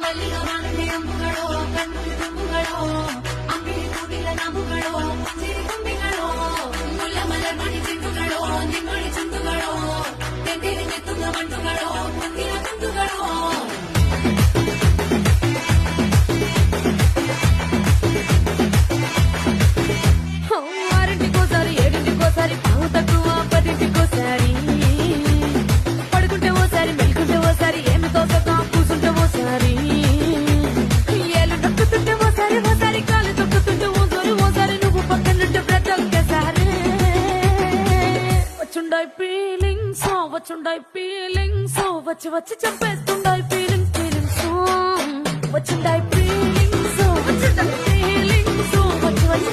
ಮಲ್ಲಿಗ ಮಾನಂದಿ ಅಂಬುಗಳೋ ಕಣ್ಣು ತುಂಬುಗಳೋ ಅಂಬಿಳಿ ಕೂಡಿಲ ನಾಮುಗಳೋ ಪಂಜಿರಿ ತುಂಬಿಗಳೋ ಮುಲ್ಲ ಮಲರ್ ಮಣಿ ಚಿಂಟುಗಳೋ ನಿಮ್ಮಳಿ ಚುಂದುಗಳೋ ತೆಂದಿರಿ ನೆತ್ತುಗ ಮಂಟುಗಳೋ ಮುಂದಿನ ಕುಂದುಗಳೋ ఆరింటికోసారి ఏడింటికోసారి పావు తక్కువ పదింటికోసారి పడుకుంటే ఓసారి మెలుకుంటే ఓసారి ఏమి తోసక కూసుంటే ఓసారి ఏళ్ళు నొక్కుతుంటే ఓసారి ఓసారి కాలు తొక్కుతుంటే ఓసారి నువ్వు పక్కనుంటే బ్రతొక్కసారి వచ్చుండాయి ఫీలింగ్స్ వచ్చి వచ్చి చంపేస్తుండాయి ఫీలింగ్స్ వచ్చుండాయి ఫీలింగ్స్ వచ్చి వచ్చి